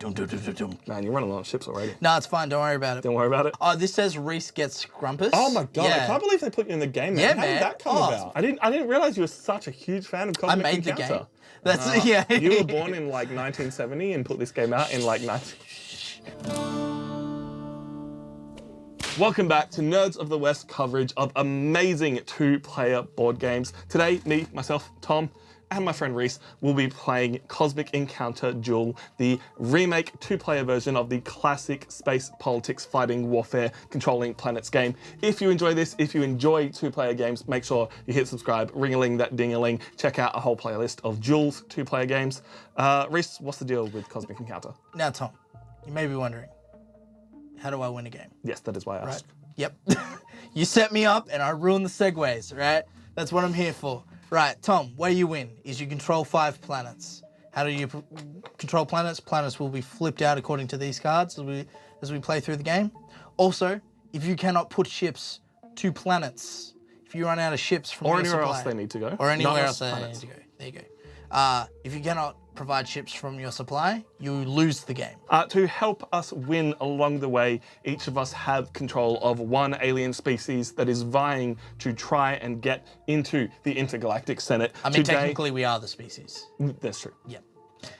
Man, you're running a lot of ships already. No, it's fine. Don't worry about it. Don't worry about it. Oh, this says Reese gets Grumpus. Oh my god, Yeah. I can't believe they put you in the game, man. Yeah, How did man. that come about? I didn't realize you were such a huge fan of Cosmic I made Encounter. the game. That's yeah. You were born in like 1970 and put this game out in like 19... Welcome back to Nerds of the West coverage of amazing two-player board games. Today, me, myself, Tom, and my friend Reese will be playing Cosmic Encounter Duel, the remake two-player version of the classic space politics fighting warfare controlling planets game. If you enjoy this, if you enjoy two-player games, make sure you hit subscribe, ring-a-ling that ding-a-ling, check out a whole playlist of Duel's two-player games. Reese, what's the deal with Cosmic Encounter? Now, Tom, you may be wondering, how do I win a game? Yes, that is why I asked. Yep. You set me up and I ruined the segues, right? That's what I'm here for. Right, Tom, way you win is you control 5 planets. How do you control planets? Planets will be flipped out according to these cards as we play through the game. Also, if you cannot put ships to planets, if you run out of ships from your anywhere supply, else they need to go. or anywhere Not else they planets. need to go. There you go. If you cannot provide ships from your supply, you lose the game. To help us win along the way, each of us have control of one alien species that is vying to try and get into the Intergalactic Senate. I mean, technically we are the species. That's true. Yep.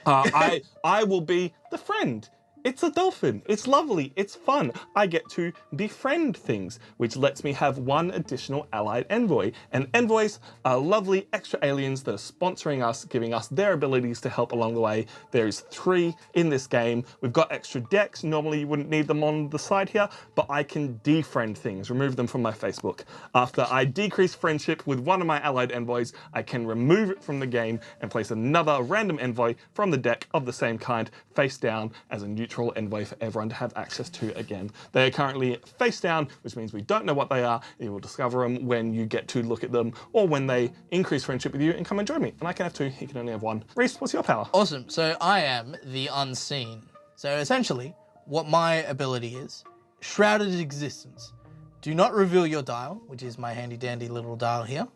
I will be the friend. It's a dolphin. It's lovely. It's fun. I get to befriend things, which lets me have one additional allied envoy. And envoys are lovely extra aliens that are sponsoring us, giving us their abilities to help along the way. There's 3 in this game. We've got extra decks. Normally you wouldn't need them on the side here, but I can defriend things, remove them from my Facebook. After I decrease friendship with one of my allied envoys, I can remove it from the game and place another random envoy from the deck of the same kind face down as a neutral envoy for everyone to have access to again. They are currently face down, which means we don't know what they are. You will discover them when you get to look at them or when they increase friendship with you and come and join me. And I can have 2, he can only have 1. Reese, what's your power? Awesome. So I am the unseen. So essentially, what my ability is, shrouded existence. Do not reveal your dial, which is my handy dandy little dial here,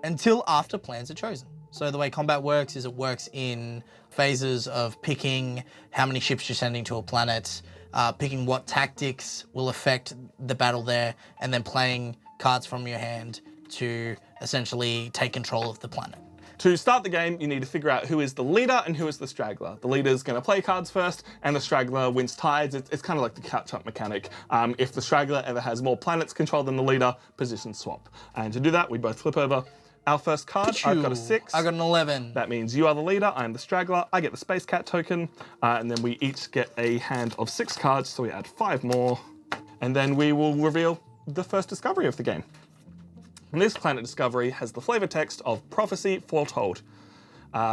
until after plans are chosen. So the way combat works is it works in phases of picking how many ships you're sending to a planet, picking what tactics will affect the battle there, and then playing cards from your hand to essentially take control of the planet. To start the game, you need to figure out who is the leader and who is the straggler. The leader's going to play cards first, and the straggler wins tides. It's kind of like the catch-up mechanic. If the straggler ever has more planets controlled than the leader, position swap. And to do that, we both flip over our first card. I've got a 6. I got an 11. That means you are the leader, I am the straggler, I get the Space Cat token, and then we each get a hand of 6 cards, so we add 5 more, and then we will reveal the first discovery of the game. And this planet discovery has the flavor text of Prophecy Foretold.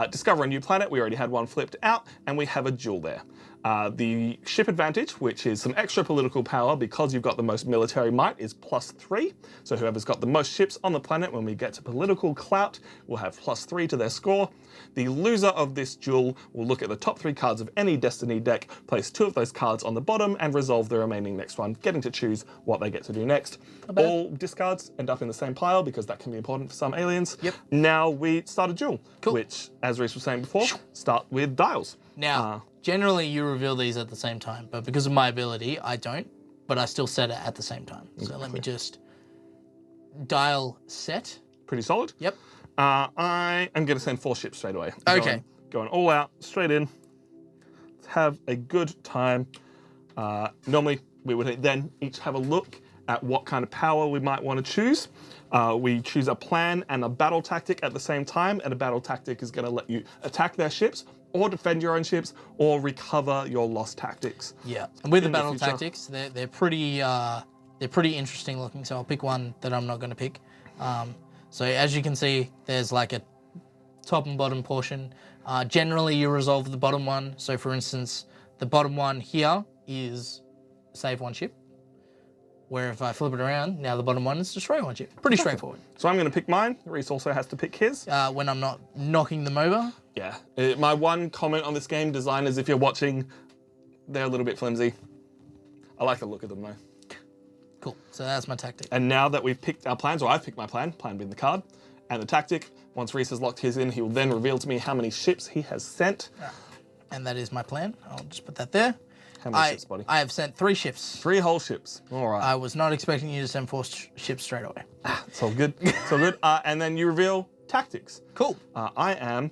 Discover a new planet, we already had one flipped out, and we have a duel there. The ship advantage, which is some extra political power because you've got the most military might, is +3. So whoever's got the most ships on the planet when we get to political clout will have +3 to their score. The loser of this duel will look at the top 3 cards of any Destiny deck, place 2 of those cards on the bottom, and resolve the remaining next one, getting to choose what they get to do next. All discards end up in the same pile because that can be important for some aliens. Yep. Now we start a duel, Cool. which, as Reese was saying before, start with dials. Now, generally you reveal these at the same time, but because of my ability, I don't, but I still set it at the same time. So let me just dial set. Pretty solid. Yep. I am going to send 4 ships straight away. Okay. Going all out, straight in. Let's have a good time. Normally, we would then each have a look at what kind of power we might want to choose. We choose a plan and a battle tactic at the same time, and a battle tactic is going to let you attack their ships, or defend your own ships, or recover your lost tactics. Yeah. And with the In the battle future. tactics, they're pretty interesting looking. So I'll pick one that I'm not going to pick. So as you can see, there's like a top and bottom portion. Generally, you resolve the bottom one. So for instance, the bottom one here is save 1 ship. Where if I flip it around, now the bottom one is destroy 1 ship. Pretty straightforward. So I'm going to pick mine. Reese also has to pick his. When I'm not knocking them over. Yeah. My one comment on this game, designers, if you're watching, they're a little bit flimsy. I like the look of them though. Cool. So that's my tactic. And now that we've picked our plans, or I've picked my plan being the card, and the tactic, once Reese has locked his in, he will then reveal to me how many ships he has sent. And that is my plan. I'll just put that there. How many ships, buddy? I have sent 3 ships. 3 whole ships. All right. I was not expecting you to send 4 ships straight away. It's all good. It's all good. And then you reveal tactics. Cool. I am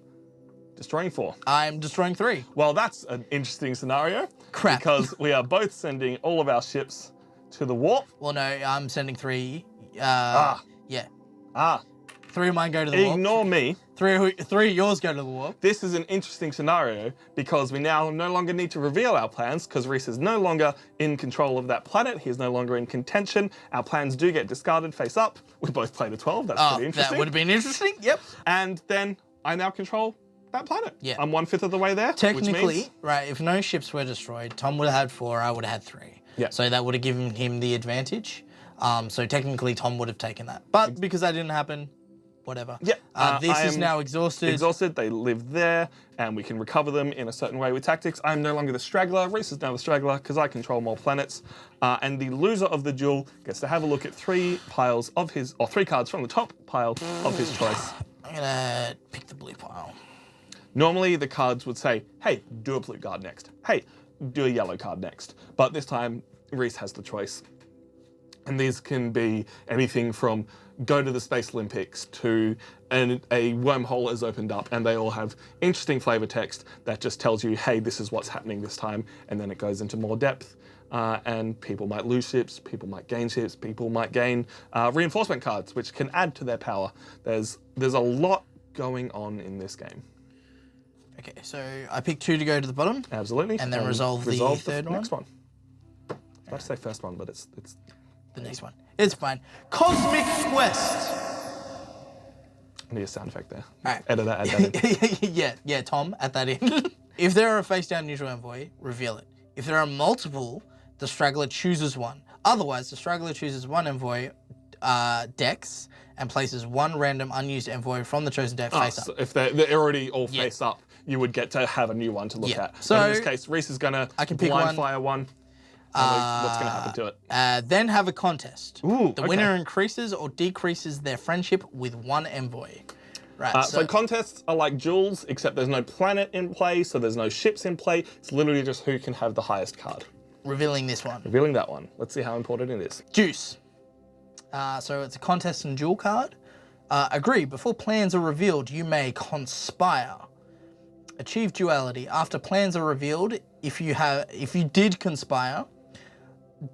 destroying 4. I'm destroying 3. Well, that's an interesting scenario. Crap. Because we are both sending all of our ships to the warp. Well, no, I'm sending 3. Yeah. 3 of mine go to the warp. Ignore me. 3 of yours go to the warp. This is an interesting scenario because we now no longer need to reveal our plans because Reese is no longer in control of that planet. He is no longer in contention. Our plans do get discarded face up. We both played a 12. That's pretty interesting. That would have been interesting. Yep. And then I now control that planet. Yeah. I'm 1/5 of the way there. Technically, which means... right, if no ships were destroyed, Tom would have had 4, I would have had 3. Yeah. So that would have given him the advantage. So technically, Tom would have taken that. But because that didn't happen, whatever. Yeah. This is now exhausted. Exhausted. They live there, and we can recover them in a certain way with tactics. I'm no longer the straggler. Reese is now the straggler because I control more planets. And the loser of the duel gets to have a look at 3 piles of his, or 3 cards from the top pile of his choice. I'm gonna pick the blue pile. Normally, the cards would say, "Hey, do a blue card next. Hey, do a yellow card next." But this time, Reese has the choice. And these can be anything from go to the Space Olympics to a wormhole has opened up, and they all have interesting flavor text that just tells you, hey, this is what's happening this time, and then it goes into more depth. And people might lose ships, people might gain ships, people might gain reinforcement cards, which can add to their power. There's a lot going on in this game. Okay, so I picked 2 to go to the bottom. Absolutely. And then resolve the third one. Next one. I was about to say first one, but it's the next one. It's fine. Cosmic Quest. I need a sound effect there. All right. Edit that, add that in. yeah, Tom, at that end. If there are a face-down neutral envoy, reveal it. If there are multiple, the straggler chooses one. Otherwise, the straggler chooses one envoy decks and places 1 random unused envoy from the chosen deck face up. So if they're already all face up, you would get to have a new one to look at. So but in this case, Reese is going to blind fire one. What's going to happen to it? Then have a contest. Ooh, the winner increases or decreases their friendship with 1 envoy. Right. So contests are like duels, except there's no planet in play, so there's no ships in play. It's literally just who can have the highest card. Revealing this one. Revealing that one. Let's see how important it is. Juice. So it's a contest and duel card. Agree, before plans are revealed, you may conspire. Achieve duality. After plans are revealed, if you did conspire,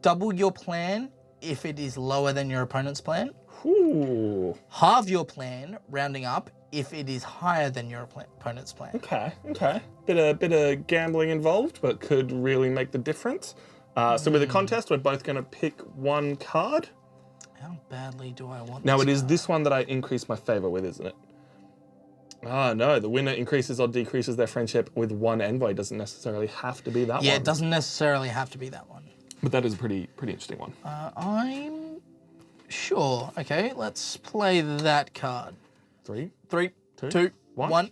double your plan if it is lower than your opponent's plan. Ooh. Halve your plan, rounding up, if it is higher than your opponent's plan. Okay. Bit of gambling involved, but could really make the difference. So with a contest, we're both going to pick 1 card. How badly do I want Now this it is card? this one that I increase my favor with, isn't it? No, the winner increases or decreases their friendship with 1 envoy. It doesn't necessarily have to be that one. Yeah, it doesn't necessarily have to be that one. But that is a pretty interesting one. I'm sure. Okay, let's play that card. 3, 3, Two, 2, one. 1.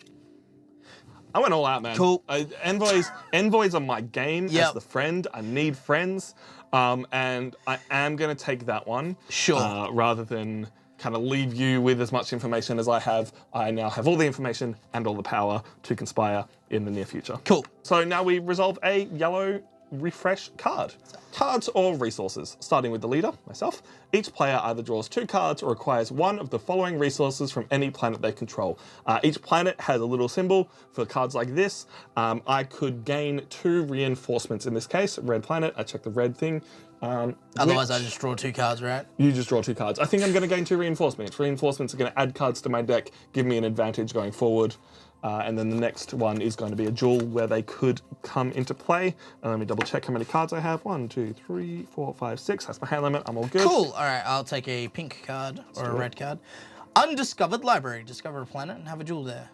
I went all out, man. Cool. Envoys are my game Yep. as the friend. I need friends. And I am going to take that one. Sure. Rather than kind of leave you with as much information as I have. I now have all the information and all the power to conspire in the near future. Cool. So now we resolve a yellow refresh card. Cards or resources, starting with the leader, myself. Each player either draws 2 cards or acquires 1 of the following resources from any planet they control. Each planet has a little symbol for cards like this. I could gain 2 reinforcements in this case. Red planet, I check the red thing. Otherwise, I just draw 2 cards, right? You just draw 2 cards. I think I'm going to gain 2 reinforcements. Reinforcements are going to add cards to my deck, give me an advantage going forward. And then the next one is going to be a duel where they could come into play. Let me double check how many cards I have. 1, 2, 3, 4, 5, 6. That's my hand limit. I'm all good. Cool. All right, I'll take a pink card or a red card. Undiscovered library. Discover a planet and have a duel there.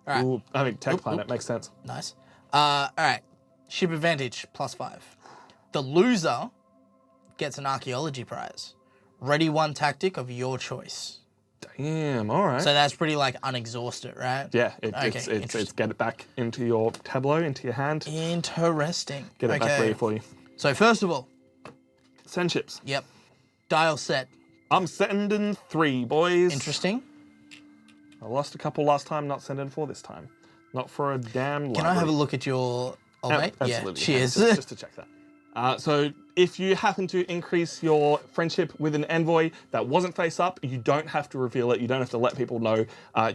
All right. Ooh, I think tech planet makes sense. Nice. All right. Ship advantage +5. The loser gets an archaeology prize. Ready 1 tactic of your choice. Damn, all right. So that's pretty like unexhausted, right? Yeah, it's get it back into your tableau, into your hand. Interesting. Get it back ready for you. So first of all, send ships. Yep. Dial set. I'm sending 3, boys. Interesting. I lost a couple last time, not sending 4 this time. Not for a damn library. Can I have a look at your old mate? Absolutely. Yeah, cheers. Just to check that. So if you happen to increase your friendship with an envoy that wasn't face up, you don't have to reveal it. You don't have to let people know.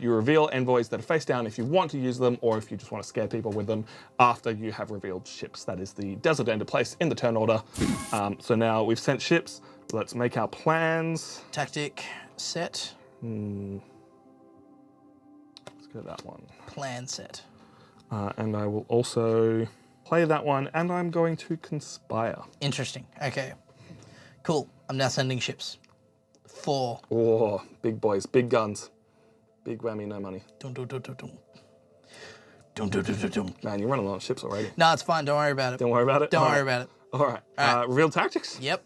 You reveal envoys that are face down if you want to use them or if you just want to scare people with them after you have revealed ships. That is the Desert Ender place in the turn order. So now we've sent ships. Let's make our plans. Tactic set. Let's go that one. Plan set. And I will also play that one, and I'm going to conspire. Interesting. Okay. Cool. I'm now sending ships. 4. Oh, big boys, big guns. Big whammy, no money. Dum, dum, dum, dum, dum. Dum, dum, dum, dum, dum. Man, you're running a lot of ships already. No, it's fine. Don't worry about it. Don't worry about it? Don't worry about it. All right. Real tactics? Yep.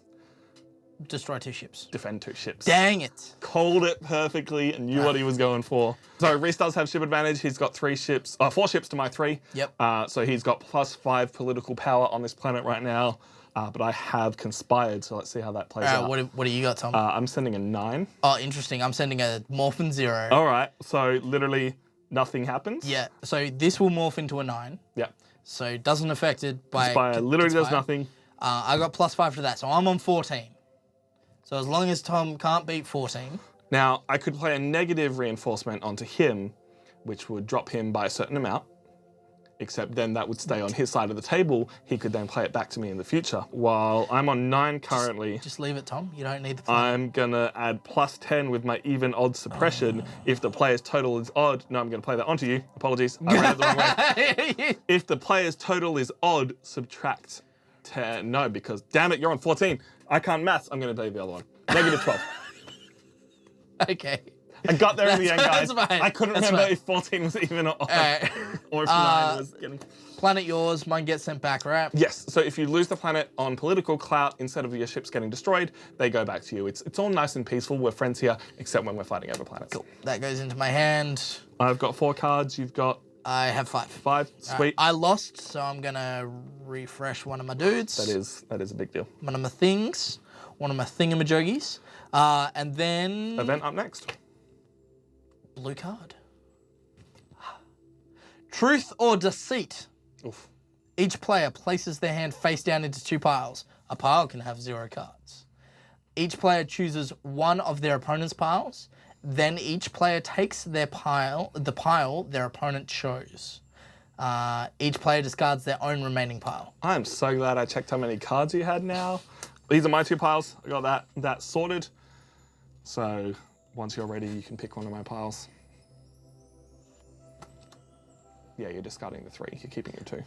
Destroy 2 ships. Defend 2 ships. Dang it. Called it perfectly and knew what he was going for. So Reese does have ship advantage. He's got 4 ships to my 3. Yep. So he's got +5 political power on this planet right now. But I have conspired, so let's see how that plays out. What do you got, Tom? I'm sending a 9. Oh, interesting. I'm sending a Morphin 0. All right. So literally nothing happens. Yeah. So this will morph into a 9. Yeah. So it doesn't affect it by... Conspire literally does conspire. nothing. I got +5 to that, so I'm on 14. So as long as Tom can't beat 14... Now, I could play a negative reinforcement onto him, which would drop him by a certain amount, except then that would stay on his side of the table. He could then play it back to me in the future. While I'm on 9 currently... Just leave it, Tom. You don't need the plan. I'm going to add +10 with my even odd suppression. If the player's total is odd... No, I'm going to play that onto you. Apologies. I read it the wrong way. If the player's total is odd, subtract 10. No, because damn it, you're on 14. I can't maths. I'm going to do the other one. -12. Okay. I got there in the end, guys. That's fine. I couldn't That's remember fine. if 14 was even or odd. Alright. Or if 9 was getting... Planet yours, mine gets sent back, right? Yes, so if you lose the planet on political clout, instead of your ships getting destroyed, they go back to you. It's all nice and peaceful. We're friends here, except when we're fighting over planets. Cool. That goes into my hand. I've got 4 cards. You've got... I have 5. 5. Sweet. I lost, so I'm going to refresh one of my dudes. That is a big deal. One of my things. One of my thingamajoggies. And then... Event up next. Blue card. Truth or deceit. Oof. Each player places their hand face down into 2 piles. A pile can have 0 cards. Each player chooses one of their opponent's piles. Then each player takes the pile their opponent chose. Each player discards their own remaining pile. I'm so glad I checked how many cards you had now. These are my 2 piles. I got that sorted. So once you're ready, you can pick one of my piles. Yeah, you're discarding the 3. You're keeping your 2.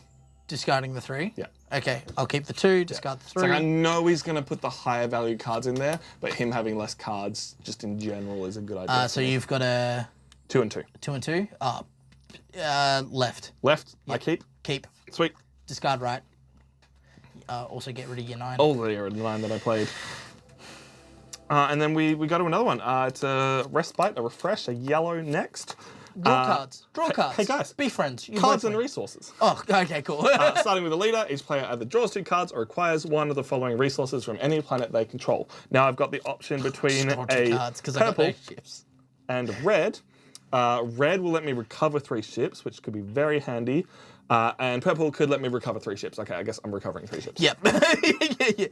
Discarding the 3? Yeah. Okay, I'll keep the 2, discard the 3. It's like I know he's going to put the higher value cards in there, but him having less cards just in general is a good idea. So you've got a... 2 and 2. 2 and 2? Left. Left, Yep. I keep. Keep. Sweet. Discard right. Also get rid of your 9. All the 9 that I played. And then we go to another one. It's a respite, a refresh, a yellow next. Draw cards. Draw cards. Hey guys. Be friends. You Cards both and win. resources. Oh, okay, cool. Starting with the leader, each player either draws 2 cards or acquires one of the following resources from any planet they control. Now I've got the option between Draw 2 a cards, 'cause I got purple those ships. and red. Red will let me recover 3 ships, which could be very handy. And purple could let me recover 3 ships. Okay, I guess I'm recovering 3 ships. Yep. yeah.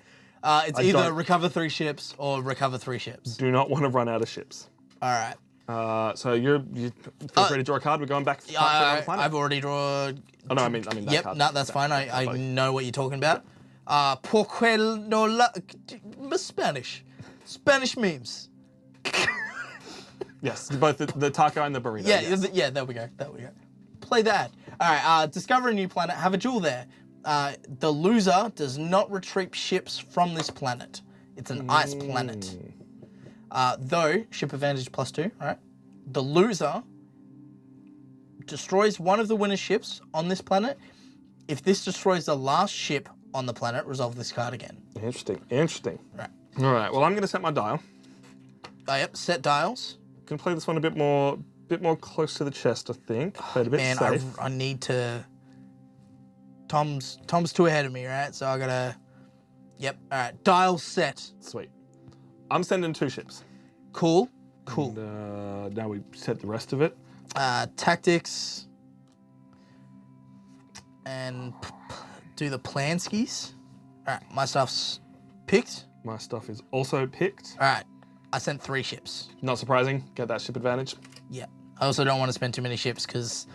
It's either don't- recover 3 ships or recover 3 ships. Do not want to run out of ships. All right. So you feel free to draw a card. We're going back to another planet. I've already drawn. Oh no, I mean that Yep, card. no, that's fine. I know what you're talking about. Porque no Spanish. Spanish memes. Yes, both the taco and the burrito. Yeah, yes. yeah, there we go. Play that. All right, discover a new planet. Have a duel there. The loser does not retrieve ships from this planet. It's an ice planet. Though, ship advantage +2, right? The loser destroys one of the winner's ships on this planet. If this destroys the last ship on the planet, resolve this card again. Interesting. Right. All right. Well, I'm going to set my dial. Yep, set dials. Can play this one a bit more close to the chest, I think. Play it a bit Man, safe. I need to... Tom's 2 ahead of me, right? So I gotta... Yep, all right. Dial set. Sweet. I'm sending 2 ships. Cool. And, now we set the rest of it. Tactics. and do the plan skis. All right, my stuff's picked. My stuff is also picked. All right, I sent 3 ships. Not surprising. Get that ship advantage. Yeah. I also don't want to spend too many ships because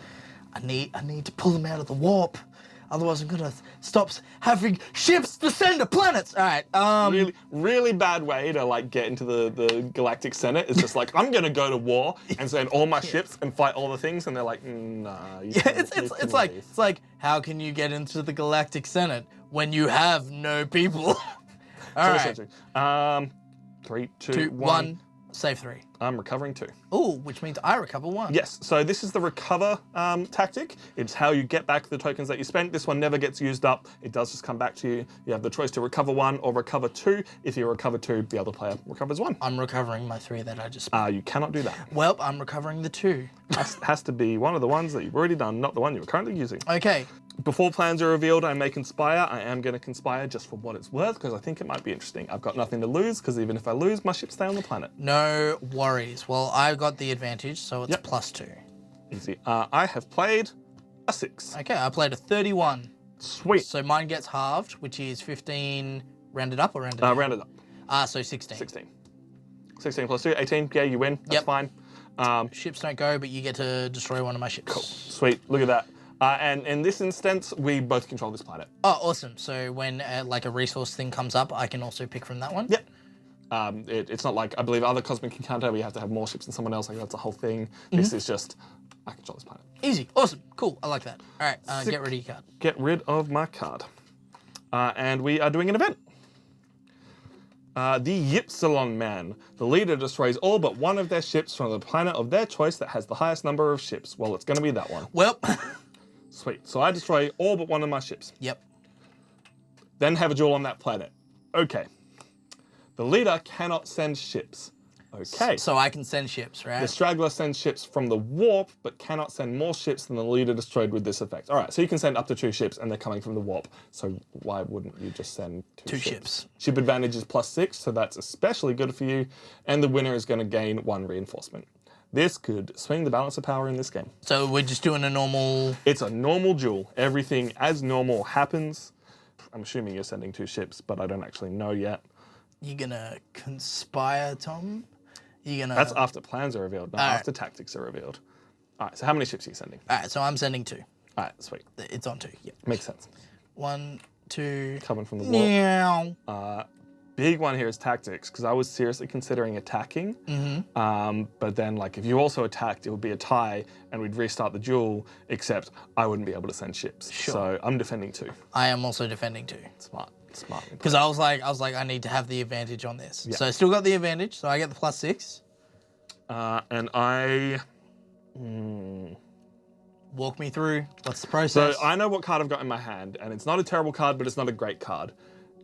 I need to pull them out of the warp. Otherwise, I'm gonna stop having ships descend to planets. All right. Really, really bad way to like get into the Galactic Senate. It's just like I'm gonna go to war and send all my ships and fight all the things, and they're like, nah. Yeah, it's like how can you get into the Galactic Senate when you have no people? All right. 3, 2, 1. Save 3. I'm recovering 2. Ooh, which means I recover 1. Yes, so this is the recover tactic. It's how you get back the tokens that you spent. This one never gets used up. It does just come back to you. You have the choice to recover 1 or recover 2. If you recover 2, the other player recovers 1. I'm recovering my 3 that I just spent. You cannot do that. Well, I'm recovering the 2. Has to be one of the ones that you've already done, not the one you're currently using. Okay. Before plans are revealed, I may conspire. I am going to conspire just for what it's worth because I think it might be interesting. I've got nothing to lose because even if I lose, my ships stay on the planet. No worries. Well, I got the advantage, so it's +2. Easy. I have played a 6. Okay, I played a 31. Sweet. So mine gets halved, which is 15 rounded up or rounded down? Rounded up. So 16. 16. 16 plus 2, 18. Yeah, you win. That's fine. Ships don't go, but you get to destroy one of my ships. Cool. Sweet. Look at that. And in this instance, we both control this planet. Oh, awesome. So when like a resource thing comes up, I can also pick from that one? Yep. It's not like, I believe, other Cosmic Encounter where you have to have more ships than someone else. Like, that's a whole thing. This is just, I control this planet. Easy. Awesome. Cool. I like that. All right. Get rid of your card. Get rid of my card. And we are doing an event. The Ypsilon Man. The leader destroys all but one of their ships from the planet of their choice that has the highest number of ships. Well, it's going to be that one. Well. Sweet. So I destroy all but one of my ships. Yep. Then have a duel on that planet. Okay. The leader cannot send ships. Okay. So I can send ships, right? The straggler sends ships from the warp, but cannot send more ships than the leader destroyed with this effect. All right, so you can send up to 2 ships, and they're coming from the warp. So why wouldn't you just send 2 ships? Ship advantage is +6, so that's especially good for you. And the winner is going to gain 1 reinforcement. This could swing the balance of power in this game. So we're just doing a normal... It's a normal duel. Everything as normal happens. I'm assuming you're sending 2 ships, but I don't actually know yet. You're going to conspire, Tom? That's after plans are revealed, not after tactics are revealed. All right, so how many ships are you sending? All right, so I'm sending 2. All right, sweet. It's on 2, yeah. Makes sense. 1, 2... Coming from the wall. Big one here is tactics, because I was seriously considering attacking. But then, like, if you also attacked, it would be a tie, and we'd restart the duel, except I wouldn't be able to send ships. Sure. So I'm defending 2. I am also defending 2. Smart. Because I was like, I need to have the advantage on this. Yeah. So I still got the advantage, so I get the +6. And I... Walk me through. What's the process? So I know what card I've got in my hand, and it's not a terrible card, but it's not a great card.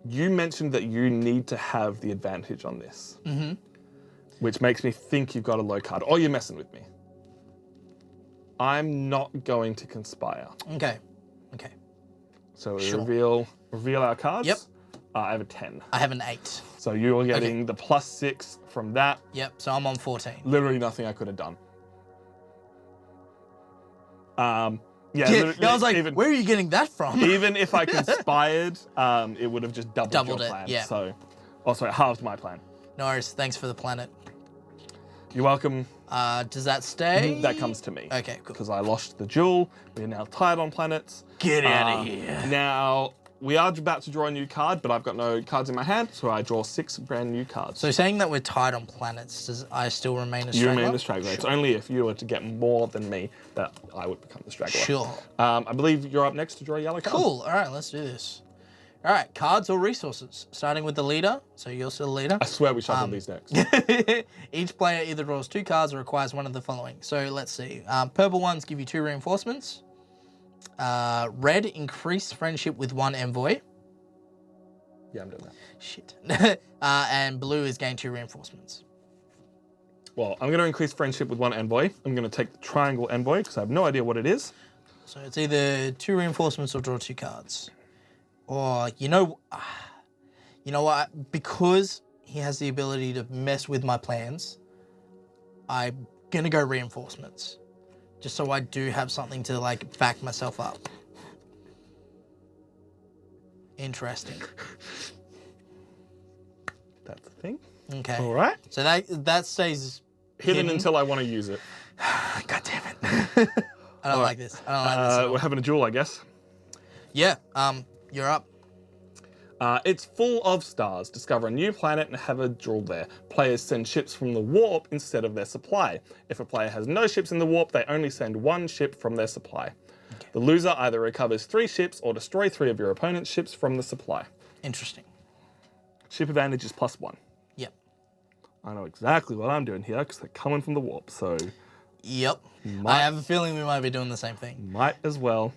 You mentioned that you need to have the advantage on this. Which makes me think you've got a low card. Or you're messing with me. I'm not going to conspire. Okay. So we reveal our cards. Yep. I have a 10. I have an 8. So you're getting the +6 from that. Yep, so I'm on 14. Literally nothing I could have done. Yeah, I was like, where are you getting that from? Even if I conspired, it would have just doubled your plan. Yeah. So, also, it halved my plan. No worries, thanks for the planet. You're welcome. Does that stay? That comes to me. Okay, cool. Because I lost the duel. We are now tied on planets. Get out of here. Now, we are about to draw a new card, but I've got no cards in my hand, so I draw 6 brand new cards. So saying that we're tied on planets, does I still remain a straggler? You remain the straggler. Sure. It's only if you were to get more than me that I would become the straggler. Sure. I believe you're up next to draw a yellow card. Cool. All right, let's do this. All right, cards or resources. Starting with the leader. So you're still the leader. I swear we shuffled these decks. Each player either draws 2 cards or requires one of the following. So let's see. Purple ones give you 2 reinforcements. Red, increase friendship with 1 envoy. Yeah, I'm doing that. Shit. And blue is gain 2 reinforcements. Well, I'm going to increase friendship with 1 envoy. I'm going to take the triangle envoy because I have no idea what it is. So it's either 2 reinforcements or draw 2 cards. Or, you know what? Because he has the ability to mess with my plans, I'm going to go reinforcements. Just so I do have something to, like, back myself up. Interesting. That's the thing. Okay. All right. So that stays Hidden until I want to use it. God damn it. I don't like this. I don't like this at all. We're having a duel, I guess. Yeah. You're up. It's full of stars. Discover a new planet and have a duel there. Players send ships from the warp instead of their supply. If a player has no ships in the warp, they only send one ship from their supply. Okay. The loser either recovers 3 ships or destroy 3 of your opponent's ships from the supply. Interesting. Ship advantage is +1. Yep. I know exactly what I'm doing here because they're coming from the warp, so... Yep. I have a feeling we might be doing the same thing. Might as well.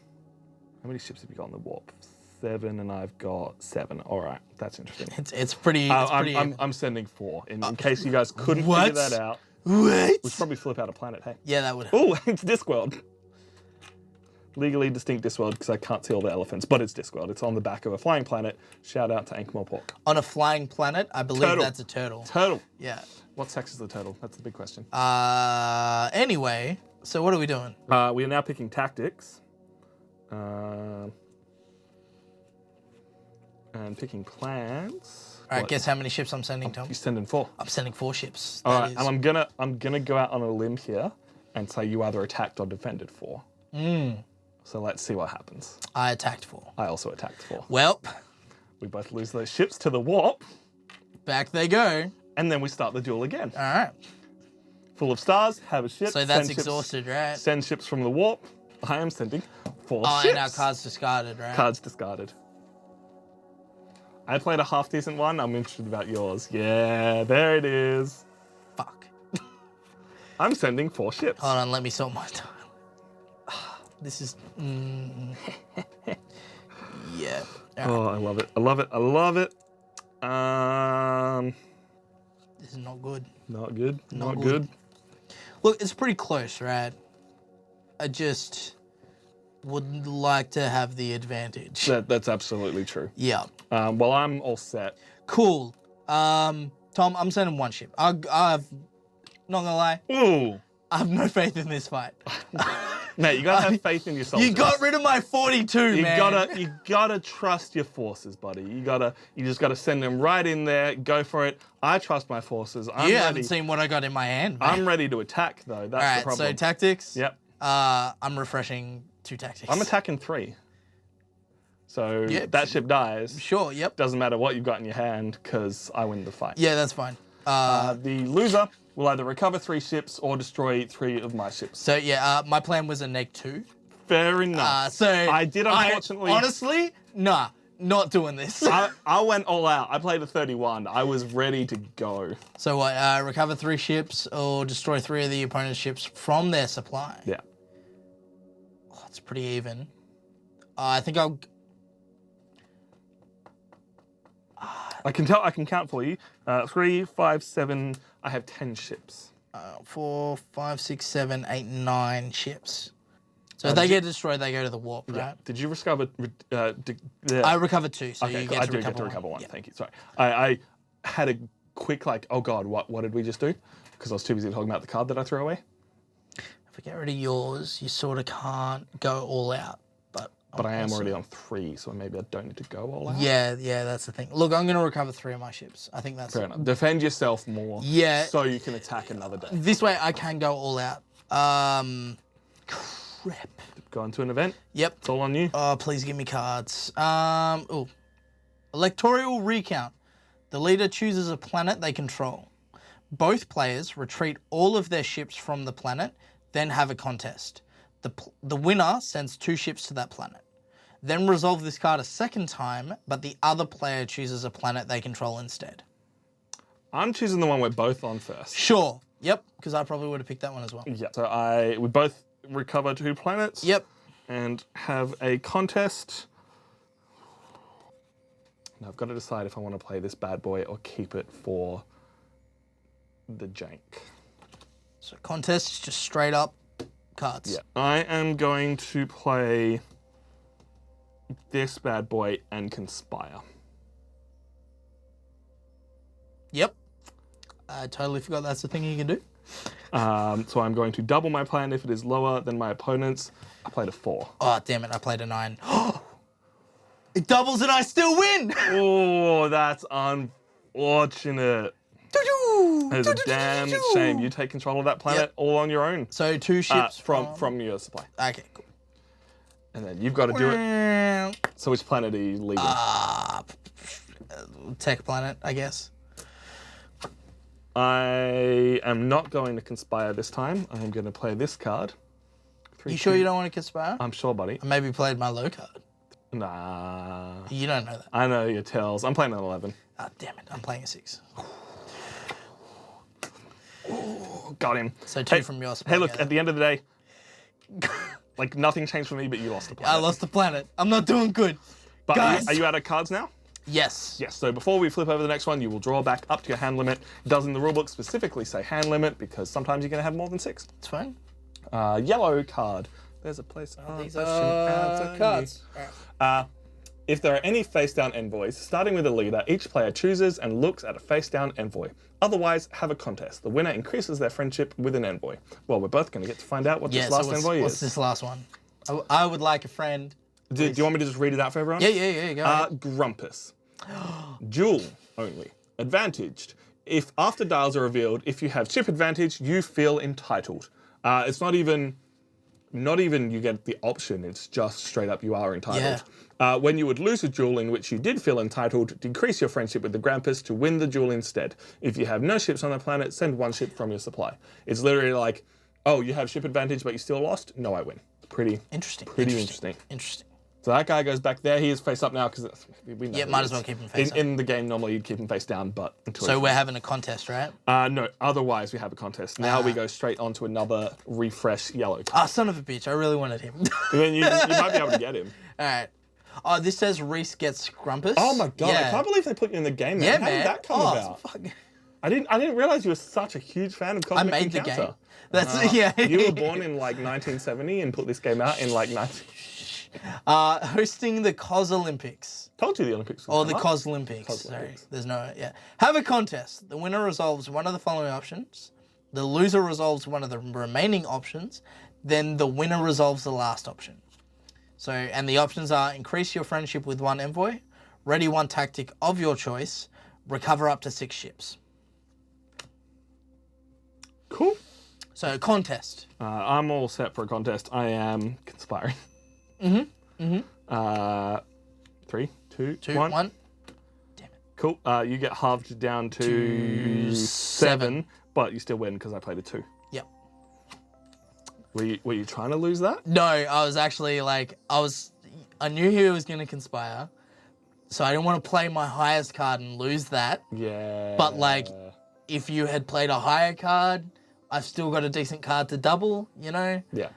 How many ships have you got in the warp? 7 and I've got 7. All right, that's interesting. It's pretty. I'm sending 4 in case you guys couldn't figure that out. What? We should probably flip out a planet. Hey. Yeah, that would. Oh, it's Discworld. Legally distinct Discworld because I can't see all the elephants, but it's Discworld. It's on the back of a flying planet. Shout out to Ankmore Pork. On a flying planet, I believe that's a turtle. Turtle. Yeah. What sex is the turtle? That's the big question. Anyway, so what are we doing? We are now picking tactics. And picking plans. All right, guess how many ships I'm sending, Tom? You're sending 4. I'm sending 4 ships. All right, and I'm gonna go out on a limb here and say you either attacked or defended 4. So let's see what happens. I attacked 4. I also attacked 4. Well, we both lose those ships to the warp. Back they go. And then we start the duel again. All right. Full of stars, have a ship. So that's exhausted, right? Send ships from the warp. I am sending 4 ships. Oh, and our cards discarded, right? Cards discarded. I played a half decent one. I'm interested about yours. Yeah, there it is. Fuck. I'm sending 4 ships. Hold on, let me sort my time. This is. Yeah. Right. Oh, I love it. I love it. I love it. This is not good. Not good. Not good. Look, it's pretty close, right? I just would like to have the advantage. That's absolutely true. Yeah. Well, I'm all set. Cool. Tom, I'm sending 1 ship. I've not gonna lie. Ooh. I have no faith in this fight. Mate, you gotta have faith in your soldiers. You got rid of my 42, man. You gotta trust your forces, buddy. You just gotta send them right in there. Go for it. I trust my forces. I'm ready. Haven't seen what I got in my hand, man. I'm ready to attack, though. That's the problem. So tactics. Yep. I'm refreshing 2 tactics. I'm attacking 3. So that ship dies. Sure. Yep. Doesn't matter what you've got in your hand because I win the fight. Yeah, that's fine. The loser will either recover 3 ships or destroy 3 of my ships. So yeah, my plan was a -2. Fair enough. So I did unfortunately. Honestly, nah, not doing this. I went all out. I played a 31. I was ready to go. So what? Recover 3 ships or destroy 3 of the opponent's ships from their supply. Yeah. Oh, it's pretty even. I think I'll. I can count for you. 3, 5, 7. I have 10 ships. 4, 5, 6, 7, 8, 9 ships. So if they get destroyed, they go to the warp, right? Did you recover? I recovered 2, so okay, you get I to do recover get to recover 1. Yeah. Thank you. Sorry. I had a quick oh god, what did we just do? Because I was too busy talking about the card that I threw away. If I get rid of yours, you sort of can't go all out. But I am already on 3, so maybe I don't need to go all out. Yeah, that's the thing. Look, I'm going to recover 3 of my ships. I think that's fair enough. Defend yourself more. Yeah. So you can attack another day. This way, I can go all out. Crap. Go into an event. Yep. It's all on you. Oh, please give me cards. Electoral recount. The leader chooses a planet they control. Both players retreat all of their ships from the planet, then have a contest. The winner sends 2 ships to that planet. Then resolve this card a second time, but the other player chooses a planet they control instead. I'm choosing the one we're both on first. Sure. Yep, because I probably would have picked that one as well. Yeah. So we both recover 2 planets. Yep. And have a contest. Now I've got to decide if I want to play this bad boy or keep it for the jank. So contest is just straight up cards. Yeah. I am going to play this bad boy and conspire. Yep. I totally forgot that's the thing you can do. So I'm going to double my plan if it is lower than my opponent's. I played a 4. Oh, damn it. I played a 9. It doubles and I still win. Oh, that's unfortunate. It's a damn shame. You take control of that planet all on your own. So 2 ships from your supply. Okay, cool. And then you've got to do it. So which planet are you leaving? Tech planet, I guess. I am not going to conspire this time. I am going to play this card. You sure you don't want to conspire? I'm sure, buddy. I maybe played my low card. Nah. You don't know that. I know your tells. I'm playing an 11. Ah, damn it. I'm playing a 6. Ooh, got him. So 2 from your supply. Hey, look, at the end of the day, like nothing changed for me, but you lost the planet. I lost the planet. I'm not doing good. But Guys. are you out of cards now? Yes. Yes, so before we flip over the next one, you will draw back up to your hand limit. It does in the rulebook specifically say hand limit because sometimes you're going to have more than 6. It's fine. Yellow card. There's a place. These are cards. If there are any face-down envoys, starting with a leader, each player chooses and looks at a face-down envoy. Otherwise, have a contest. The winner increases their friendship with an envoy. Well, we're both going to get to find out what this last envoy is. What's this last one? I would like a friend. Do you want me to just read it out for everyone? Yeah, go ahead. Grumpus. Duel only. Advantaged. If after dials are revealed, if you have chip advantage, you feel entitled. It's not even you get the option, it's just straight up you are entitled. When you would lose a duel in which you did feel entitled, decrease your friendship with the Grampus to win the duel instead. If you have no ships on the planet, send 1 ship from your supply. It's literally like, oh, you have ship advantage but you still lost? No, I win. Pretty interesting. Interesting. So that guy goes back there. He is face up now because we know. Yeah, might as well keep him face up. In the game, normally you'd keep him face down, but until so we're having a contest, right? No, otherwise we have a contest. Now we go straight on to another refresh yellow card. Ah, son of a bitch! I really wanted him. I mean, you might be able to get him. All right. Oh, this says Reese gets Grumpus. Oh my god! Yeah. I can't believe they put you in the game. Man. Yeah, How did that come about? Fuck. I didn't realize you were such a huge fan of Cosmic I made Encounter. the game. That's yeah. You were born in like 1970 and put this game out in like 19. Hosting the Cos Olympics. Told you the Olympics. Or the Cos Olympics. Sorry, there's no Have a contest. The winner resolves one of the following options. The loser resolves one of the remaining options. Then the winner resolves the last option. So, and the options are increase your friendship with 1 envoy, ready 1 tactic of your choice, recover up to 6 ships. Cool. So, contest. I'm all set for a contest. I am conspiring. 3, 2, 1. Damn it. Cool. You get halved down to 7, but you still win because I played a 2. Yep. Were you trying to lose that? No, I was actually like, I knew he was going to conspire, so I didn't want to play my highest card and lose that. Yeah. But like, if you had played a higher card, I've still got a decent card to double, you know? Yeah.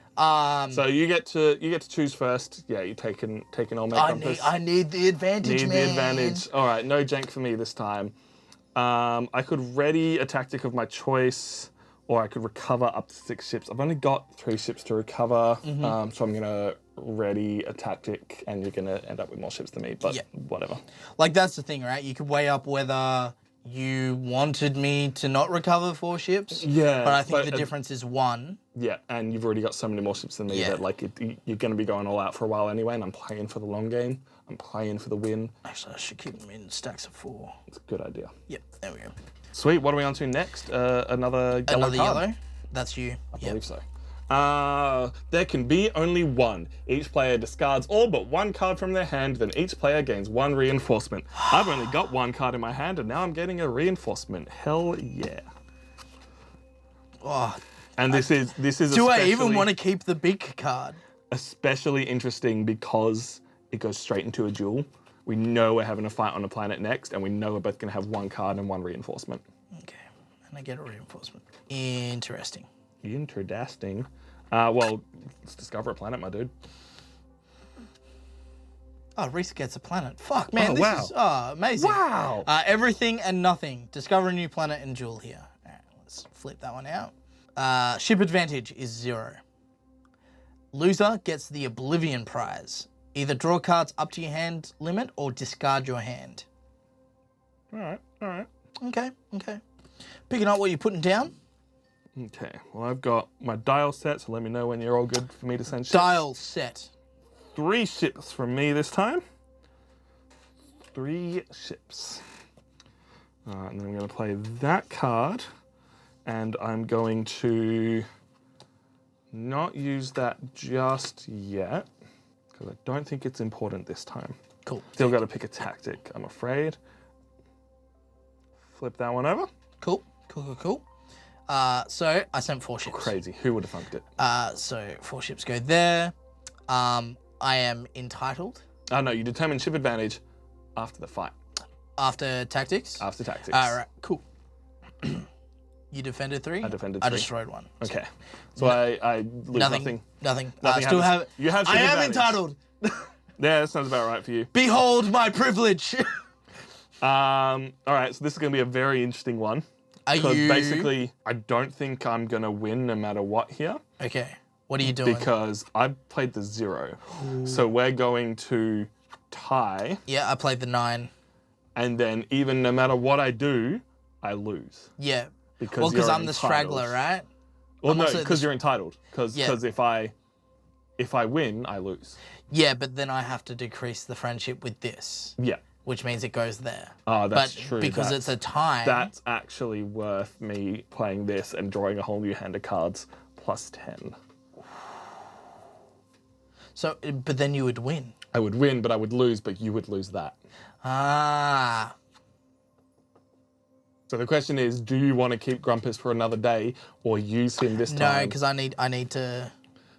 So you get to choose first. Yeah, you take an Olmec Compass. I need the advantage, man. Need the advantage. All right, no jank for me this time. I could ready a tactic of my choice, or I could recover up to 6 ships. I've only got 3 ships to recover, so I'm gonna ready a tactic, and you're gonna end up with more ships than me. But whatever. Like that's the thing, right? You could weigh up whether you wanted me to not recover 4 ships. Yeah. But I think the difference is 1. Yeah, and you've already got so many more ships than me that like you're going to be going all out for a while anyway, and I'm playing for the long game. I'm playing for the win. Actually, I should keep them in stacks of 4. It's a good idea. Yep, there we go. Sweet, what are we on to next? Another yellow card? Yellow? That's you. I believe so. There can be only 1. Each player discards all but 1 card from their hand, then each player gains 1 reinforcement. I've only got 1 card in my hand, and now I'm getting a reinforcement. Hell yeah. Oh, and this is do I even want to keep the big card? Especially interesting because it goes straight into a duel. We know we're having a fight on a planet next, and we know we're both going to have 1 card and 1 reinforcement. Okay, and I get a reinforcement. Interesting. Well, let's discover a planet, my dude. Oh, Reese gets a planet. Fuck, man, this is amazing. Wow. Everything and nothing. Discover a new planet and duel here. All right, let's flip that one out. Ship advantage is 0. Loser gets the Oblivion prize. Either draw cards up to your hand limit or discard your hand. All right. Okay. Picking up what you're putting down. Okay, well, I've got my dial set, so let me know when you're all good for me to send ships. Dial set. 3 ships from me this time. 3 ships. And then I'm going to play that card, and I'm going to not use that just yet, because I don't think it's important this time. Cool. Still got to pick a tactic, I'm afraid. Flip that one over. Cool. So I sent 4 ships. Crazy. Who would have funked it? So 4 ships go there. I am entitled. No, you determine ship advantage after the fight. After tactics? After tactics. All right, cool. You defended 3? I defended 3. I destroyed 1. Okay. So I lose nothing. Nothing. Nothing Still have. You have ship I am advantage. entitled. Yeah, that sounds about right for you. Behold my privilege. All right, so this is going to be a very interesting one. Because basically, I don't think I'm going to win no matter what here. Okay. What are you doing? Because I played the 0. Ooh. So we're going to tie. Yeah, I played the 9. And then even no matter what I do, I lose. Yeah. Because I'm the straggler, right? Well, no, because you're entitled. Because if I win, I lose. Yeah, but then I have to decrease the friendship with this. Yeah. Which means it goes there. Oh, that's true. Because it's a tie. That's actually worth me playing this and drawing a whole new hand of cards plus 10. So, but then you would win. I would win, but I would lose, but you would lose that. Ah. So the question is, do you want to keep Grumpus for another day or use him this time? No, because I need to...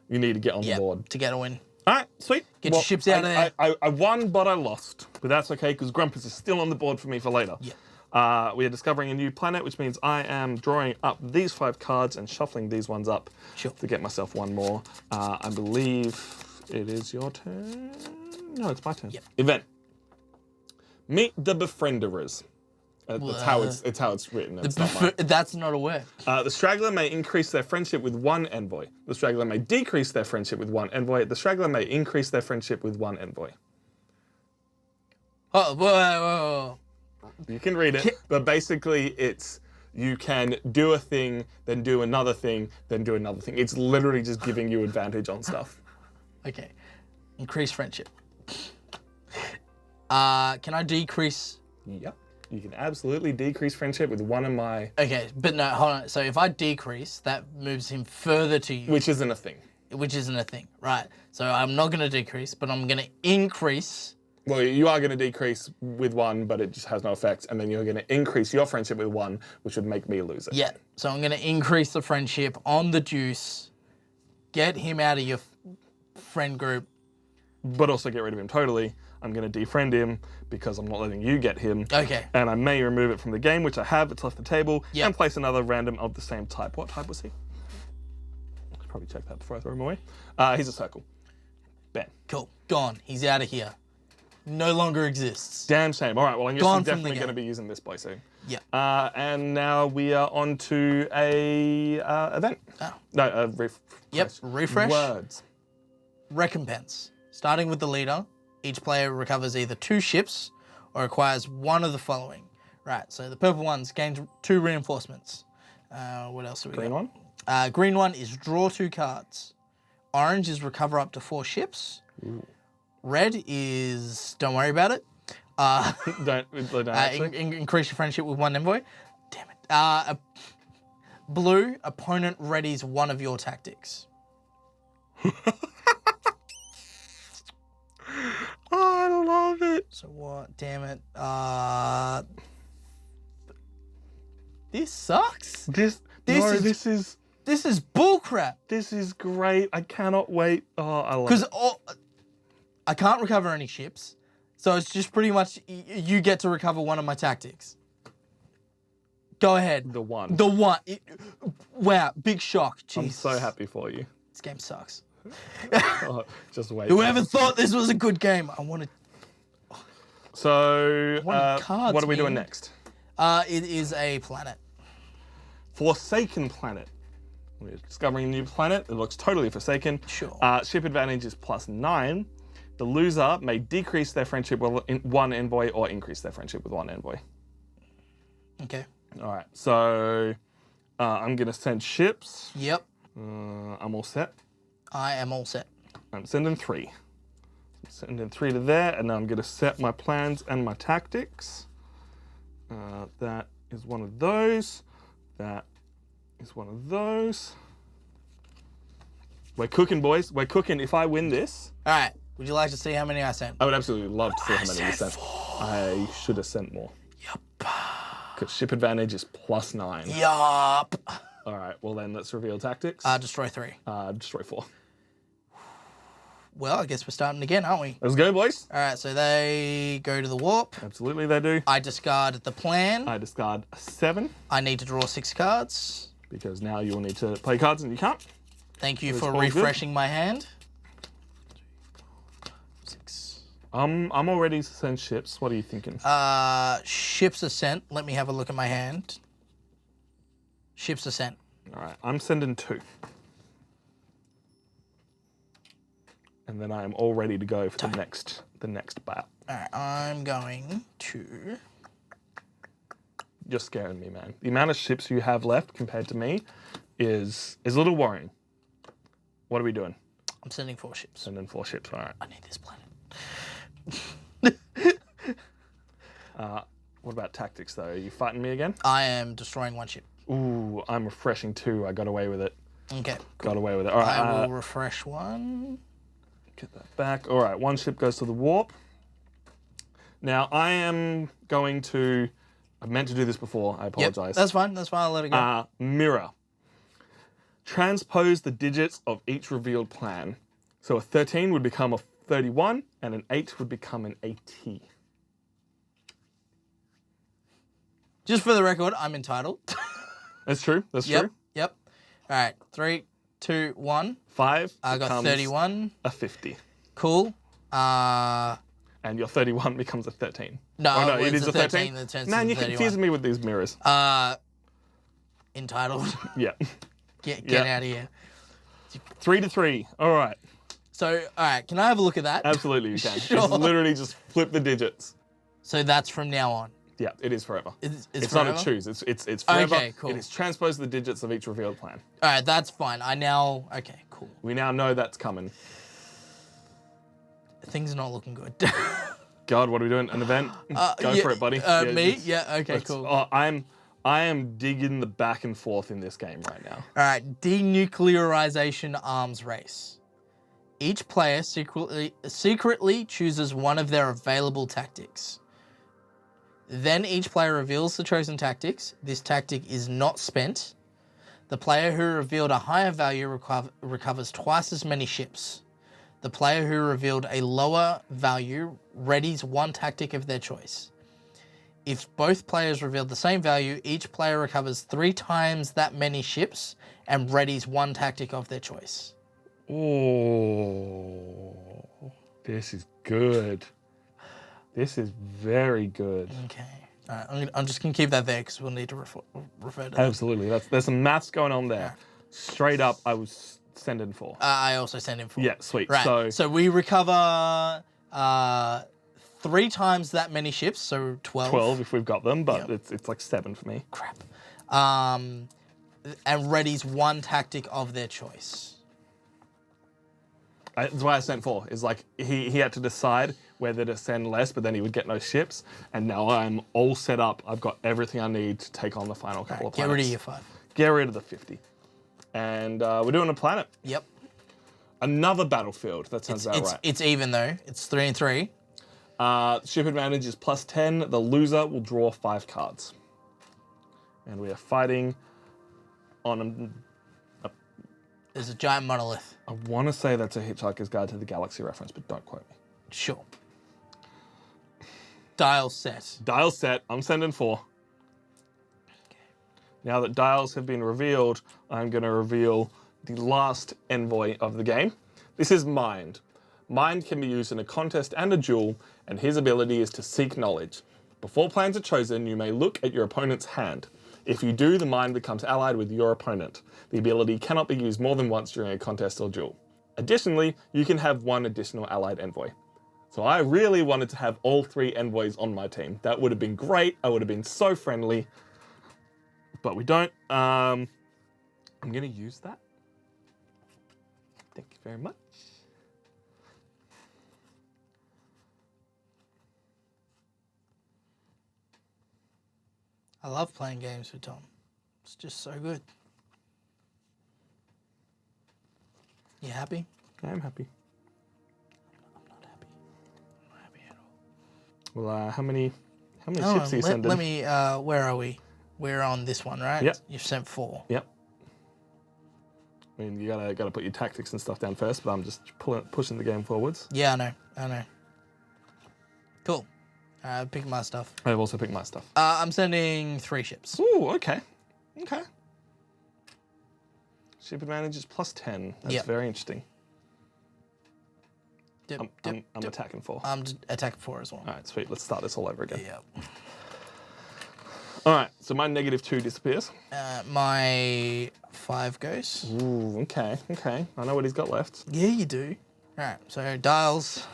You need to get on the board. To get a win. All right, sweet. Get your ships out of there. I won, but I lost. But that's okay, because Grumpus is still on the board for me for later. Yeah. We are discovering a new planet, which means I am drawing up these 5 cards and shuffling these ones up to get myself 1 more. I believe it is your turn. No, it's my turn. Yep. Event. Meet the Befrienderers. It's how it's written. It's not mine. That's not a word. The straggler may increase their friendship with 1 envoy. The straggler may decrease their friendship with 1 envoy. The straggler may increase their friendship with 1 envoy. Oh, whoa. You can read it, but basically it's you can do a thing, then do another thing, then do another thing. It's literally just giving you advantage on stuff. Okay. Increase friendship. Can I decrease? Yep. You can absolutely decrease friendship with 1 of my... Okay, but no, hold on. So if I decrease, that moves him further to you. Which isn't a thing. Which isn't a thing, right. So I'm not going to decrease, but I'm going to increase... Well, you are going to decrease with 1, but it just has no effect. And then you're going to increase your friendship with 1, which would make me lose it. Yeah, so I'm going to increase the friendship on the juice, get him out of your friend group. But also get rid of him totally. I'm going to defriend him because I'm not letting you get him. Okay. And I may remove it from the game, which I have. It's left the table. Yep. And place another random of the same type. What type was he? I'll probably check that before I throw him away. He's a circle. Bam. Cool. Gone. He's out of here. No longer exists. Damn shame. All right, well, I'm definitely going to be using this boy soon. Yeah. And now we are on to a event. Oh. No, a refresh. Yep, refresh. Words. Recompense. Starting with the leader, each player recovers either 2 ships or acquires 1 of the following. Right, so the purple ones gain 2 reinforcements. What else do we got? Green one? Green one is draw 2 cards. Orange is recover up to 4 ships. Ooh. Red is don't worry about it. Don't increase your friendship with 1 envoy. Damn it. Blue, opponent readies 1 of your tactics. Oh, I love it. So what? Damn it. This sucks. This is bullcrap. This is great. I cannot wait. Oh, I love it. Because I can't recover any ships, so it's just pretty much you get to recover 1 of my tactics. Go ahead. The 1. The 1. Wow, big shock. Jeez. I'm so happy for you. This game sucks. Oh, just wait. Whoever thought this was a good game, I wanted. So, cards, what are we doing next? It is a planet. Forsaken planet. We're discovering a new planet. It looks totally forsaken. Sure. Ship advantage is +9. The loser may decrease their friendship with 1 envoy or increase their friendship with 1 envoy. Okay. All right. So I'm going to send ships. Yep. I'm all set. I am all set. I'm sending 3. Send in 3 to there, and now I'm going to set my plans and my tactics. That is one of those. That is one of those. We're cooking, boys. We're cooking. If I win this... All right. Would you like to see how many I sent? I would absolutely love to see how many you sent sent. 4. I should have sent more. Yup. Because ship advantage is +9. Yup. All right, well then let's reveal tactics. Destroy 3. Destroy 4. Well, I guess we're starting again, aren't we? Let's go, boys. All right, so they go to the warp. Absolutely, they do. I discard the plan. I discard a 7. I need to draw 6 cards. Because now you will need to play cards and you can't. Thank you It's for all good. refreshing my hand. 6. I'm all ready to send ships. What are you thinking? Ships are sent. Let me have a look at my hand. Ships are sent. All right, I'm sending 2. And then I am all ready to go for the next bat. All right, I'm going to... You're scaring me, man. The amount of ships you have left compared to me is a little worrying. What are we doing? I'm sending 4 ships. Sending 4 ships, all right. I need this planet. What about tactics, though? Are you fighting me again? I am destroying 1 ship. Ooh, I'm refreshing 2. I got away with it. Okay. Got away with it. All right. I will refresh 1. Get that back. All right, 1 ship goes to the warp. Now, I am going to... I meant to do this before. I apologize. Yep, that's fine. That's fine. I'll let it go. Mirror. Transpose the digits of each revealed plan. So a 13 would become a 31, and an 8 would become an 80. Just for the record, I'm entitled. That's true. That's true. Yep. All right. 3, 2, 1. 5 I got becomes 31. a 50. Cool. And your 31 becomes a 13. No, oh, no, it's it is a a 13. that turns Man, to you're 31. confusing me with these mirrors. Entitled. Yeah. Get out of here. 3 to 3. All right. So, all right, can I have a look at that? Absolutely, you can. Sure. It's literally just flip the digits. So that's from now on. Yeah, it is forever. It's not forever? a choose. It's forever. Okay, cool. It is transpose the digits of each revealed plan. All right, that's fine. Okay, cool. We now know that's coming. Things are not looking good. God, what are we doing? An event? Go for it, buddy. Me? Yeah, okay, cool. Oh, I am digging the back and forth in this game right now. All right, Denuclearization arms race. Each player secretly chooses one of their available tactics. Then each player reveals the chosen tactics. This tactic is not spent. The player who revealed a higher value recovers twice as many ships. The player who revealed a lower value readies 1 tactic of their choice. If both players revealed the same value, each player recovers 3 times that many ships and readies 1 tactic of their choice. Oh, this is good. This is very good. Okay. All right, I'm just going to keep that there because we'll need to refer to that. Absolutely. There's some maths going on there. Right. Straight up, I was sending 4. I also send in 4. Yeah, sweet. Right. So we recover 3 times that many ships, so 12. 12 if we've got them, but Yep. it's like 7 for me. Crap. And readies 1 tactic of their choice. That's why I sent 4. Is like he had to decide whether to send less, but then he would get no ships. And now I'm all set up. I've got everything I need to take on the final couple of Get planets. rid of your 5. Get rid of the 50. And we're doing a planet. Yep. Another battlefield. That sounds about right. It's even though. It's 3 and 3. Ship advantage is +10. The loser will draw 5 cards. And we are fighting on There's a giant monolith. I want to say that's a Hitchhiker's Guide to the Galaxy reference, but don't quote me. Sure. Dial set. Dial set. I'm sending 4. Okay. Now that dials have been revealed, I'm going to reveal the last envoy of the game. This is Mind. Mind can be used in a contest and a duel, and his ability is to seek knowledge. Before plans are chosen, you may look at your opponent's hand. If you do, the Mind becomes allied with your opponent. The ability cannot be used more than once during a contest or duel. Additionally, you can have 1 additional allied envoy. So I really wanted to have all 3 envoys on my team. That would have been great. I would have been so friendly. But we don't. I'm going to use that. Thank you very much. I love playing games with Tom. It's just so good. You happy? I am happy. I'm not happy. I'm not happy at all. Well, how many ships are you sending? Let me, where are we? We're on this one, right? Yep. You've sent 4. Yep. I mean, you gotta put your tactics and stuff down first, but I'm just pushing the game forwards. Yeah, I know. Cool. Pick my stuff. I've also picked my stuff. I'm sending 3 ships. Ooh, okay. Okay. Ship advantage is +10. That's very interesting. I'm attacking 4. I'm attacking 4 as well. All right, sweet. Let's start this all over again. Yep. All right, so my -2 disappears. My 5 goes. Ooh, okay. I know what he's got left. Yeah, you do. All right, so dials.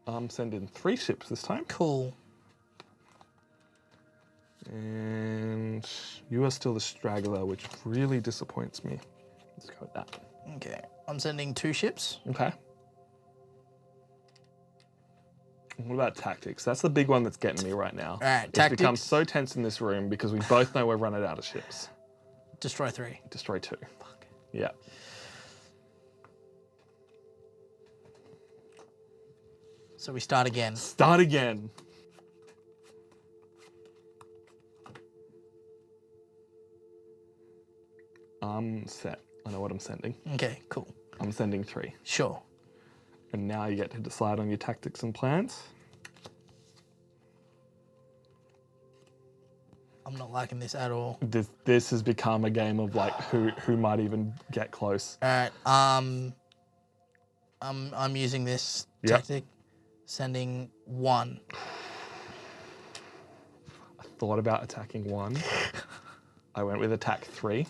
I'm sending 3 ships this time. Cool. And you are still the straggler, which really disappoints me. Let's go with that. Okay, I'm sending 2 ships. Okay. What about tactics? That's the big one that's getting me right now. All right, it's tactics. become so tense in this room because we both know we're running out of ships. Destroy 3. Destroy 2. Fuck. Yeah. So we start again. Start again. I'm set. I know what I'm sending. Okay, cool. I'm sending 3. Sure. And now you get to decide on your tactics and plans. I'm not liking this at all. This has become a game of like who might even get close. All right. I'm using this tactic. Sending 1. I thought about attacking 1. I went with attack 3.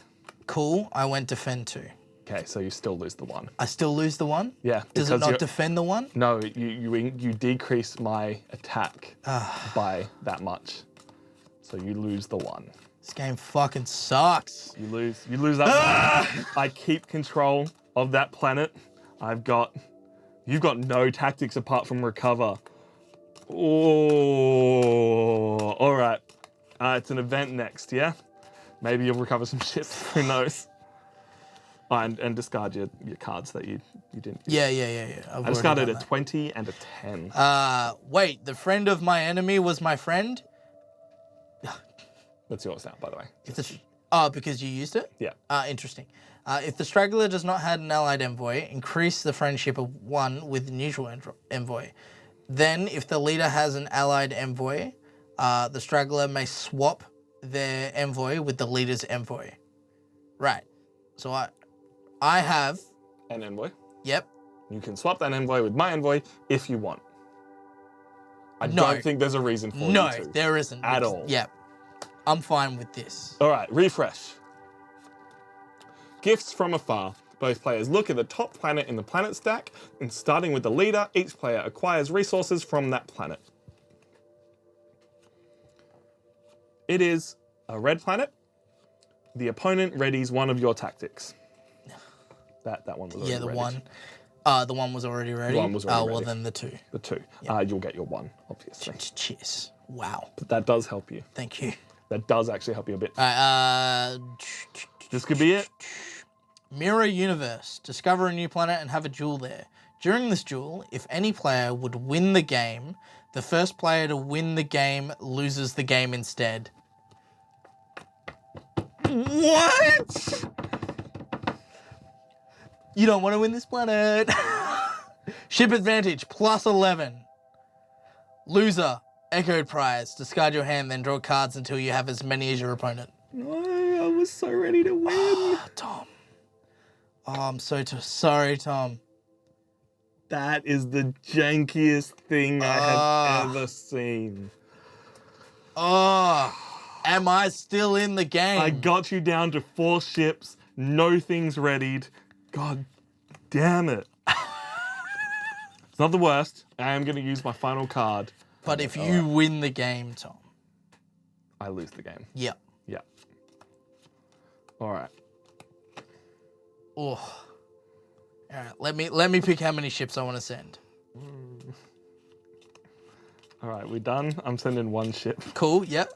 Cool. I went defend 2. Okay, so you still lose the 1. I still lose the 1? Yeah. Does it not defend the 1? No, you decrease my attack by that much. So you lose the 1. This game fucking sucks. You lose that 1. I keep control of that planet. You've got no tactics apart from recover. Oh, all right. It's an event next, yeah? Maybe you'll recover some ships, who knows? And discard your cards that you didn't use. Yeah. I discarded a 20 and a 10. Wait, the friend of my enemy was my friend? That's yours now, by the way. Because you used it? Yeah. Interesting. If the straggler does not have an allied envoy, increase the friendship of 1 with the neutral envoy. Then, if the leader has an allied envoy, the straggler may swap their envoy with the leader's envoy. Right. So I have... An envoy. Yep. You can swap that envoy with my envoy if you want. I don't think there's a reason for you to. No, there isn't. At all. Yep. I'm fine with this. All right, refresh. Gifts from afar. Both players look at the top planet in the planet stack, and starting with the leader, each player acquires resources from that planet. It is a red planet. The opponent readies one of your tactics. That one was already ready. The one was already ready? The one was already ready. Well, then the 2. The 2. You'll get your 1, obviously. Cheers. Wow. But that does help you. Thank you. That does actually help you a bit. This could be it. Mirror universe. Discover a new planet and have a duel there. During this duel, if any player would win the game, the first player to win the game loses the game instead. What? You don't want to win this planet. Ship advantage, +11. Loser, echoed prize. Discard your hand, then draw cards until you have as many as your opponent. No, I was so ready to win. Tom. Oh, I'm so sorry, Tom. That is the jankiest thing I have ever seen. Oh, am I still in the game? I got you down to 4 ships, no things readied. God damn it. It's not the worst. I am going to use my final card. But if you win the game, Tom. I lose the game. Yep. Yeah. All right. Oh. All right. Let me pick how many ships I want to send. All right, we done. I'm sending one ship. Cool. Yep.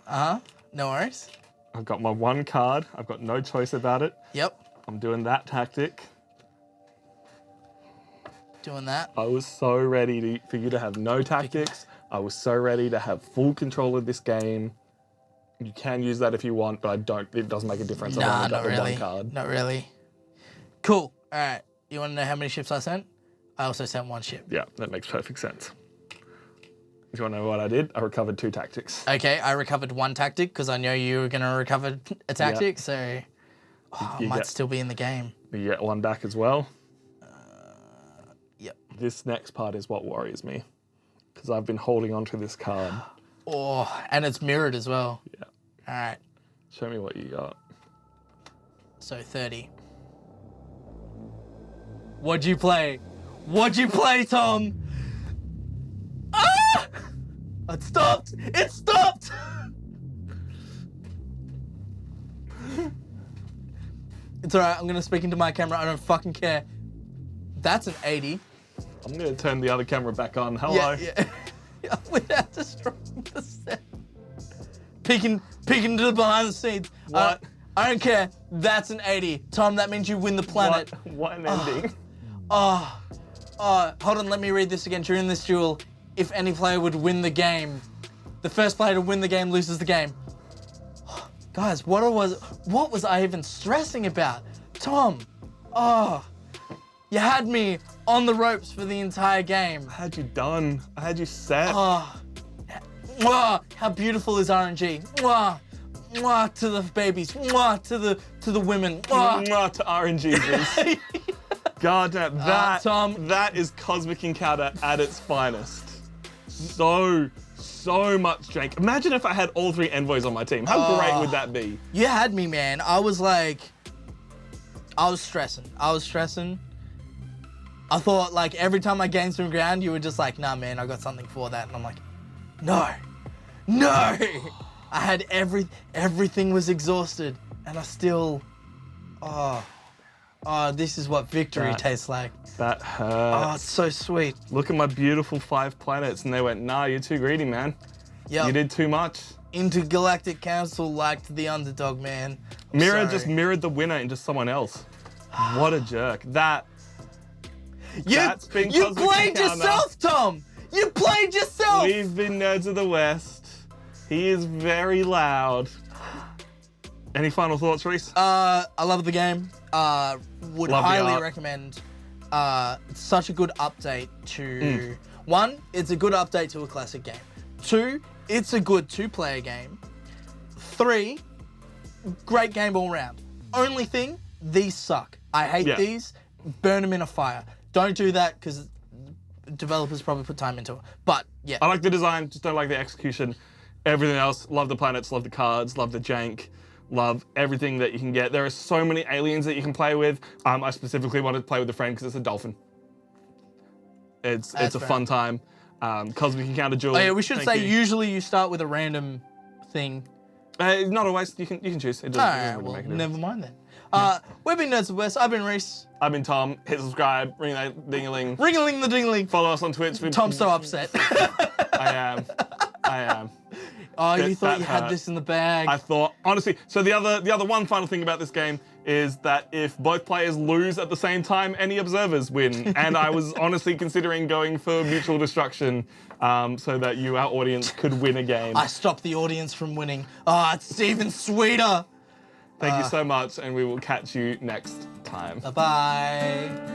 No worries. I've got my one card. I've got no choice about it. Yep. I'm doing that tactic. Doing that. I was so ready for you to have no tactics. I was so ready to have full control of this game. You can use that if you want, but it doesn't make a difference. I've Nah, only got not the really. one card. Not really. Cool. All right. You want to know how many ships I sent? I also sent one ship. Yeah, that makes perfect sense. Do you want to know what I did? I recovered 2 tactics. Okay, I recovered one tactic because I know you were going to recover a tactic, so I might still be in the game. You get 1 back as well. Yep. This next part is what worries me, because I've been holding on to this card. Oh, and it's mirrored as well. Yeah. All right, Show me what you got. so 30. What'd you play? What'd you play, Tom? Ah! It stopped! It stopped! It's all right, I'm going to speak into my camera. I don't fucking care. That's an 80. I'm going to turn the other camera back on. Hello. Yeah. Without destroying the set. Peeking to the behind the scenes. What? I don't care. That's an 80. Tom, that means you win the planet. What an ending. Hold on, let me read this again. During this duel, if any player would win the game, the first player to win the game loses the game. Guys, what was I even stressing about? Tom, you had me on the ropes for the entire game. I had you done. I had you set. How beautiful is RNG? Mwah, to the babies. Mwah, to the women. Mwah to RNG. God damn, Tom. that is Cosmic Encounter at its finest. So much jank. Imagine if I had all 3 envoys on my team. How great would that be? You had me, man. I was stressing. I thought, like, every time I gained some ground, you were just like, nah, man, I got something for that. And I'm like, no. I had everything was exhausted. And I still, this is what victory tastes like. That hurts. Oh, it's so sweet. Look at my beautiful 5 planets. And they went, nah, you're too greedy, man. Yep. You did too much. Intergalactic Council liked the underdog, man. Mirror just mirrored the winner into someone else. What a jerk. That's been You Cosmic played Encounter. yourself, Tom! You played yourself! We've been Nerds of the West. He is very loud. Any final thoughts, Reese? I love the game. Would Love the highly art. recommend. It's such a good update to... 1, it's a good update to a classic game. 2, it's a good 2-player game. 3, great game all round. Only thing, these suck. I hate these. Burn them in a fire. Don't do that because developers probably put time into it. But yeah. I like the design, just don't like the execution. Everything else, love the planets, love the cards, love the jank, love everything that you can get. There are so many aliens that you can play with. I specifically wanted to play with a friend because it's a dolphin. It's a fun time. Cosmic Encounter Duel. Oh yeah, we should thank say you. usually you start with a random thing. Not always. You can choose. It doesn't, Alright, really well, make a difference. never mind then. We've been Nerds of the West. I've been Reese. I've been Tom. Hit subscribe. Ring that ding-a-ling. Ring-a-ling the ding-a-ling. Follow us on Twitch. Tom's so upset. I am. Oh, you thought That you had hurt. this in the bag. I thought, honestly, so the other one final thing about this game is that if both players lose at the same time, any observers win. And I was honestly considering going for mutual destruction so that you, our audience, could win a game. I stopped the audience from winning. It's even sweeter. Thank you so much, and we will catch you next time. Bye-bye.